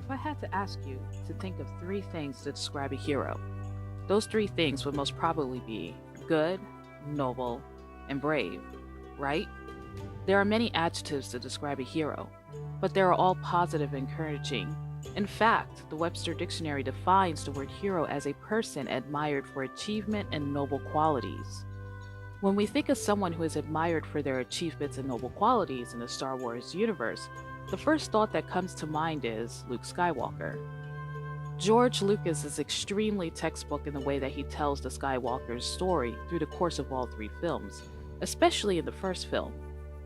If I had to ask you to think of three things to describe a hero, those three things would most probably be good, noble, and brave, right? There are many adjectives to describe a hero, but they are all positive and encouraging. In fact, the Webster Dictionary defines the word hero as a person admired for achievement and noble qualities. When we think of someone who is admired for their achievements and noble qualities in the Star Wars universe, the first thought that comes to mind is Luke Skywalker. George Lucas is extremely textbook in the way that he tells the Skywalker's story through the course of all three films, especially in the first film.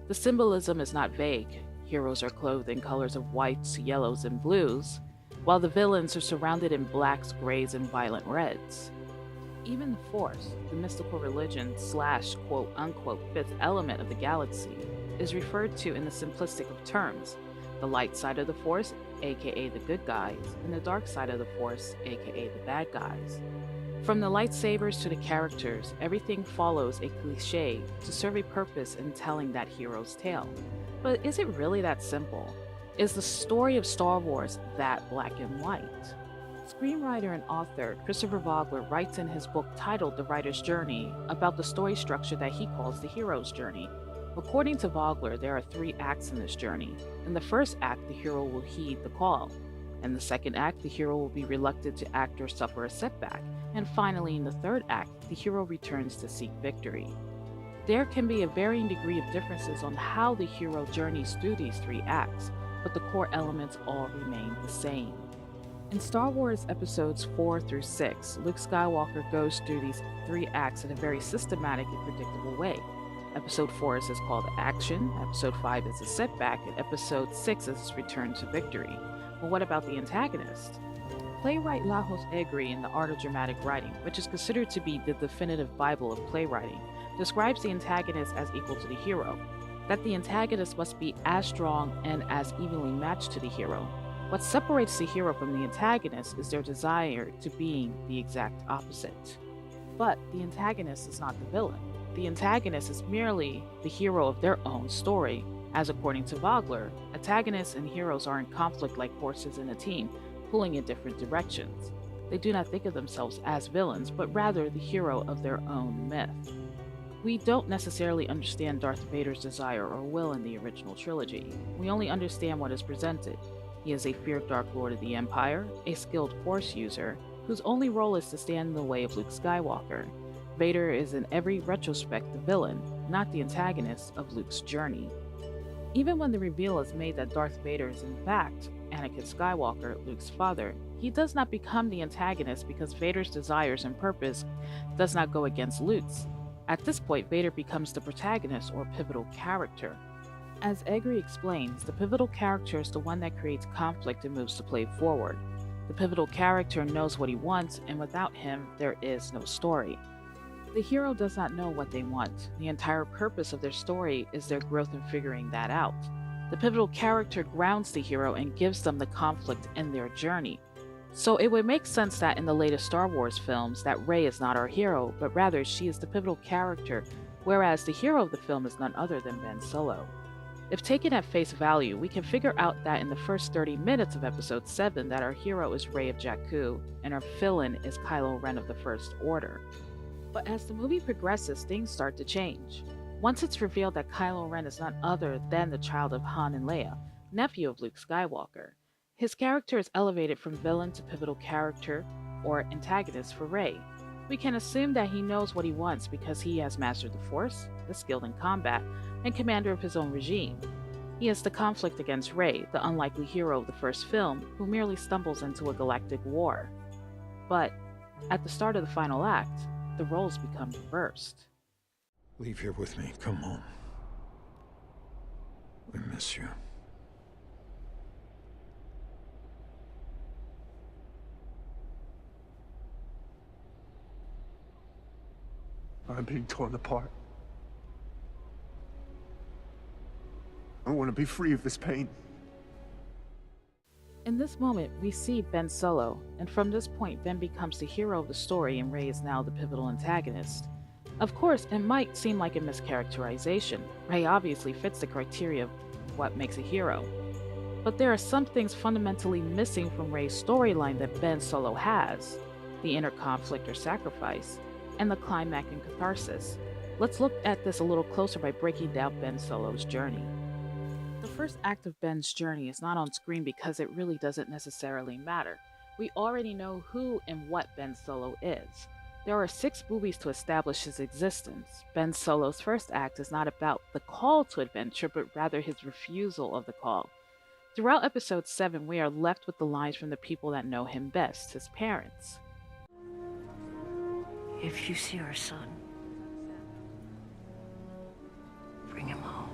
The symbolism is not vague. Heroes are clothed in colors of whites, yellows, and blues, while the villains are surrounded in blacks, grays, and violent reds. Even the Force, the mystical religion slash quote-unquote fifth element of the galaxy, is referred to in the simplistic of terms: the light side of the Force, aka the good guys, and the dark side of the Force, aka the bad guys. From the lightsabers to the characters, everything follows a cliché to serve a purpose in telling that hero's tale. But is it really that simple? Is the story of Star Wars that black and white? Screenwriter and author Christopher Vogler writes in his book titled The Writer's Journey about the story structure that he calls the hero's journey. According to Vogler, there are three acts in this journey. In the first act, the hero will heed the call. In the second act, the hero will be reluctant to act or suffer a setback. And finally, in the third act, the hero returns to seek victory. There can be a varying degree of differences on how the hero journeys through these three acts, but the core elements all remain the same. In Star Wars episodes 4 through 6, Luke Skywalker goes through these three acts in a very systematic and predictable way. Episode 4 is his call to action, Episode 5 is his setback, and Episode 6 is his return to victory. But what about the antagonist? Playwright Lajos Egri in The Art of Dramatic Writing, which is considered to be the definitive Bible of playwriting, describes the antagonist as equal to the hero, that the antagonist must be as strong and as evenly matched to the hero. What separates the hero from the antagonist is their desire to being the exact opposite. But the antagonist is not the villain. The antagonist is merely the hero of their own story, as according to Vogler, antagonists and heroes are in conflict like horses in a team, pulling in different directions. They do not think of themselves as villains, but rather the hero of their own myth. We don't necessarily understand Darth Vader's desire or will in the original trilogy. We only understand what is presented. He is a feared Dark Lord of the Empire, a skilled Force user, whose only role is to stand in the way of Luke Skywalker. Vader is in every retrospect the villain, not the antagonist of Luke's journey. Even when the reveal is made that Darth Vader is in fact Anakin Skywalker, Luke's father, he does not become the antagonist because Vader's desires and purpose does not go against Luke's. At this point, Vader becomes the protagonist or pivotal character. As Egri explains, the pivotal character is the one that creates conflict and moves the play forward. The pivotal character knows what he wants, and without him, there is no story. The hero does not know what they want. The entire purpose of their story is their growth in figuring that out. The pivotal character grounds the hero and gives them the conflict in their journey. So it would make sense that in the latest Star Wars films that Rey is not our hero, but rather she is the pivotal character, whereas the hero of the film is none other than Ben Solo. If taken at face value, we can figure out that in the first 30 minutes of Episode 7 that our hero is Rey of Jakku, and our villain is Kylo Ren of the First Order. But as the movie progresses, things start to change. Once it's revealed that Kylo Ren is none other than the child of Han and Leia, nephew of Luke Skywalker, his character is elevated from villain to pivotal character, or antagonist for Rey. We can assume that he knows what he wants because he has mastered the Force, is skilled in combat, and commander of his own regime. He is the conflict against Rey, the unlikely hero of the first film, who merely stumbles into a galactic war. But at the start of the final act, the roles become reversed. Leave here with me. Come home. We miss you. I'm being torn apart. I want to be free of this pain. In this moment, we see Ben Solo, and from this point, Ben becomes the hero of the story and Rey is now the pivotal antagonist. Of course, it might seem like a mischaracterization. Rey obviously fits the criteria of what makes a hero. But there are some things fundamentally missing from Rey's storyline that Ben Solo has: the inner conflict or sacrifice, and the climax and catharsis. Let's look at this a little closer by breaking down Ben Solo's journey. The first act of Ben's journey is not on screen because it really doesn't necessarily matter. We already know who and what Ben Solo is. There are 6 movies to establish his existence. Ben Solo's first act is not about the call to adventure, but rather his refusal of the call. Throughout episode 7, we are left with the lines from the people that know him best, his parents. If you see our son, bring him home.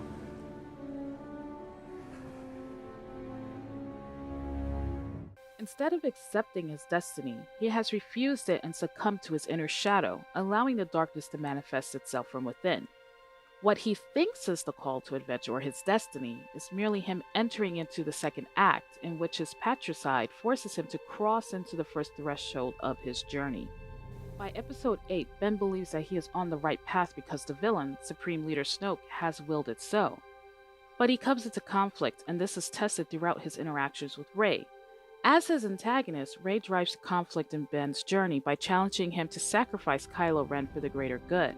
Instead of accepting his destiny, he has refused it and succumbed to his inner shadow, allowing the darkness to manifest itself from within. What he thinks is the call to adventure or his destiny is merely him entering into the second act, in which his patricide forces him to cross into the first threshold of his journey. By episode 8, Ben believes that he is on the right path because the villain, Supreme Leader Snoke, has willed it so. But he comes into conflict, and this is tested throughout his interactions with Rey. As his antagonist, Rey drives the conflict in Ben's journey by challenging him to sacrifice Kylo Ren for the greater good.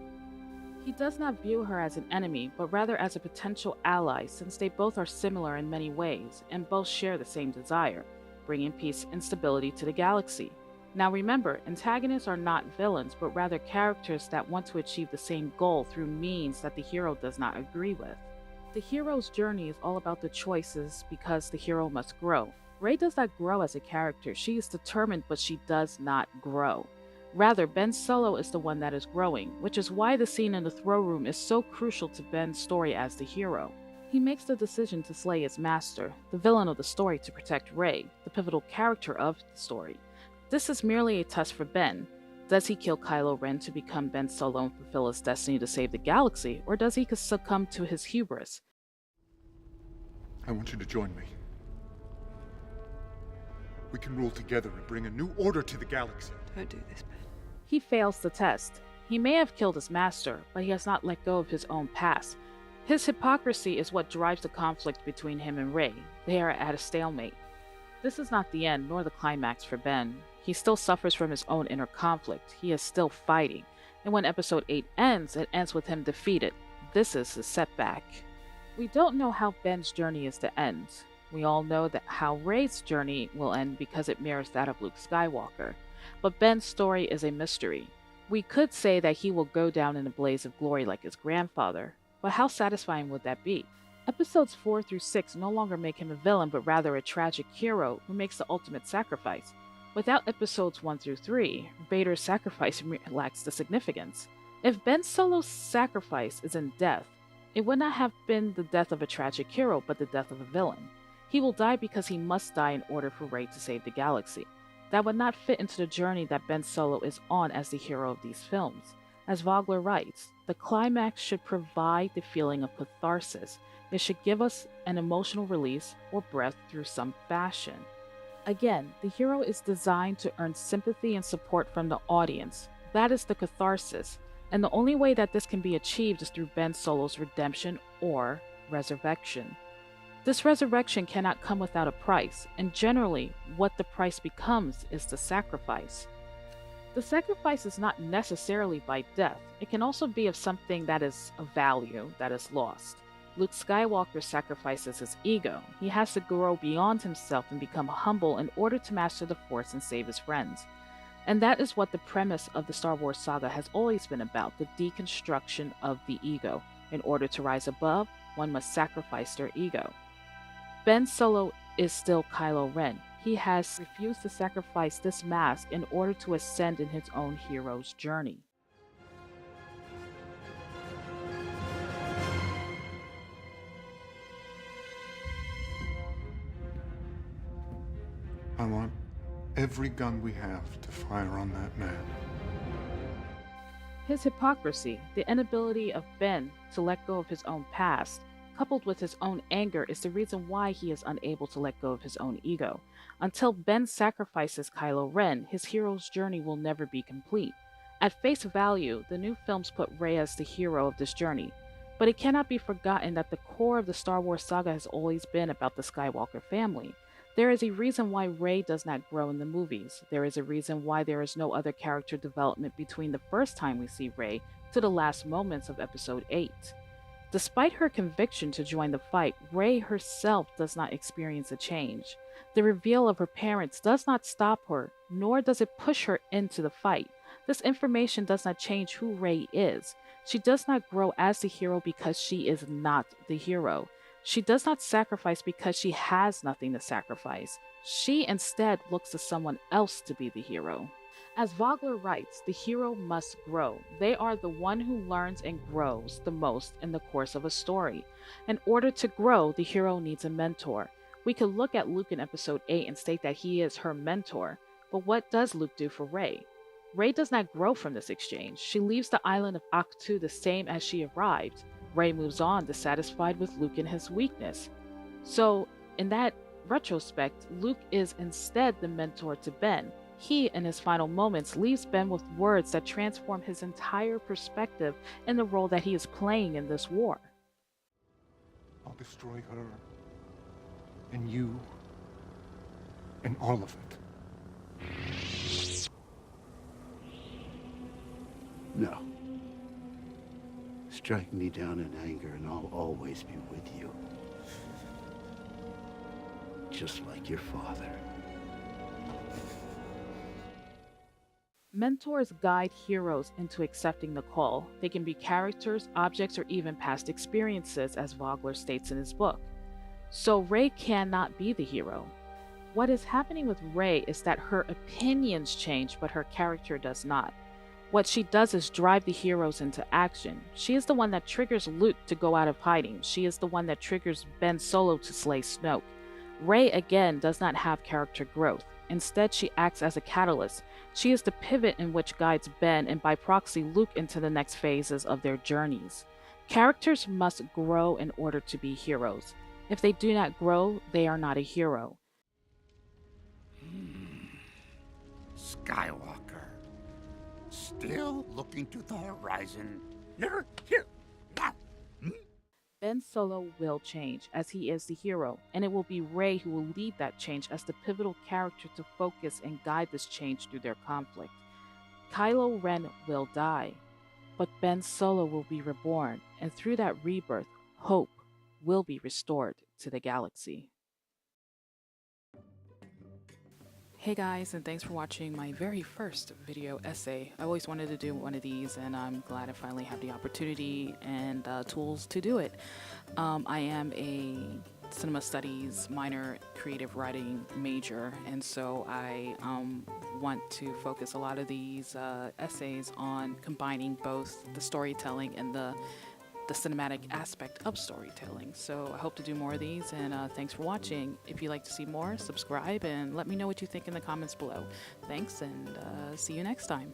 He does not view her as an enemy, but rather as a potential ally, since they both are similar in many ways, and both share the same desire: bringing peace and stability to the galaxy. Now remember, antagonists are not villains, but rather characters that want to achieve the same goal through means that the hero does not agree with. The hero's journey is all about the choices because the hero must grow. Rey does not grow as a character. She is determined, but she does not grow. Rather, Ben Solo is the one that is growing, which is why the scene in the throne room is so crucial to Ben's story as the hero. He makes the decision to slay his master, the villain of the story, to protect Rey, the pivotal character of the story. This is merely a test for Ben. Does he kill Kylo Ren to become Ben Solo and fulfill his destiny to save the galaxy, or does he succumb to his hubris? I want you to join me. We can rule together and bring a new order to the galaxy. Don't do this, Ben. He fails the test. He may have killed his master, but he has not let go of his own past. His hypocrisy is what drives the conflict between him and Rey. They are at a stalemate. This is not the end, nor the climax for Ben. He still suffers from his own inner conflict. He is still fighting. And when episode 8 ends, it ends with him defeated. This is his setback. We don't know how Ben's journey is to end. We all know that how Rey's journey will end because it mirrors that of Luke Skywalker. But Ben's story is a mystery. We could say that he will go down in a blaze of glory like his grandfather, but how satisfying would that be? Episodes 4 through 6 no longer make him a villain, but rather a tragic hero who makes the ultimate sacrifice. Without episodes 1 through 3, Vader's sacrifice lacks the significance. If Ben Solo's sacrifice is in death, it would not have been the death of a tragic hero, but the death of a villain. He will die because he must die in order for Rey to save the galaxy. That would not fit into the journey that Ben Solo is on as the hero of these films. As Vogler writes, the climax should provide the feeling of catharsis. It should give us an emotional release or breath through some fashion. Again, the hero is designed to earn sympathy and support from the audience. That is the catharsis, and the only way that this can be achieved is through Ben Solo's redemption or resurrection. This resurrection cannot come without a price, and generally, what the price becomes is the sacrifice. The sacrifice is not necessarily by death. It can also be of something that is of value, that is lost. Luke Skywalker sacrifices his ego. He has to grow beyond himself and become humble in order to master the Force and save his friends. And that is what the premise of the Star Wars saga has always been about, the deconstruction of the ego. In order to rise above, one must sacrifice their ego. Ben Solo is still Kylo Ren. He has refused to sacrifice this mask in order to ascend in his own hero's journey. I want every gun we have to fire on that man. His hypocrisy, the inability of Ben to let go of his own past, coupled with his own anger, is the reason why he is unable to let go of his own ego. Until Ben sacrifices Kylo Ren, his hero's journey will never be complete. At face value, the new films put Rey as the hero of this journey, But it cannot be forgotten that the core of the Star Wars saga has always been about the Skywalker family. There is a reason why Rey does not grow in the movies. There is a reason why there is no other character development between the first time we see Rey to the last moments of Episode 8. Despite her conviction to join the fight, Rey herself does not experience a change. The reveal of her parents does not stop her, nor does it push her into the fight. This information does not change who Rey is. She does not grow as the hero because she is not the hero. She does not sacrifice because she has nothing to sacrifice. She instead looks to someone else to be the hero. As Vogler writes, the hero must grow. They are the one who learns and grows the most in the course of a story. In order to grow, the hero needs a mentor. We could look at Luke in Episode 8 and state that he is her mentor, but what does Luke do for Rey? Rey does not grow from this exchange. She leaves the island of Ahch-To the same as she arrived. Rey moves on, dissatisfied with Luke and his weakness. So, in that retrospect, Luke is instead the mentor to Ben. He, in his final moments, leaves Ben with words that transform his entire perspective in the role that he is playing in this war. I'll destroy her, and you, and all of it. No. Strike me down in anger and I'll always be with you. Just like your father. Mentors guide heroes into accepting the call. They can be characters, objects, or even past experiences, as Vogler states in his book. So Rey cannot be the hero. What is happening with Rey is that her opinions change, but her character does not. What she does is drive the heroes into action. She is the one that triggers Luke to go out of hiding. She is the one that triggers Ben Solo to slay Snoke. Rey, again, does not have character growth. Instead, she acts as a catalyst. She is the pivot in which guides Ben and by proxy Luke into the next phases of their journeys. Characters must grow in order to be heroes. If they do not grow, they are not a hero. Skywalker. Still looking to the horizon. Never here. Now. Ben Solo will change, as he is the hero, and it will be Rey who will lead that change as the pivotal character to focus and guide this change through their conflict. Kylo Ren will die, but Ben Solo will be reborn, and through that rebirth, hope will be restored to the galaxy. Hey guys, and thanks for watching my very first video essay. I always wanted to do one of these, and I'm glad I finally have the opportunity and tools to do it. I am a cinema studies minor, creative writing major, and so I want to focus a lot of these essays on combining both the storytelling and the cinematic aspect of storytelling. So I hope to do more of these, and thanks for watching. If you'd like to see more, subscribe and let me know what you think in the comments below. Thanks, and see you next time.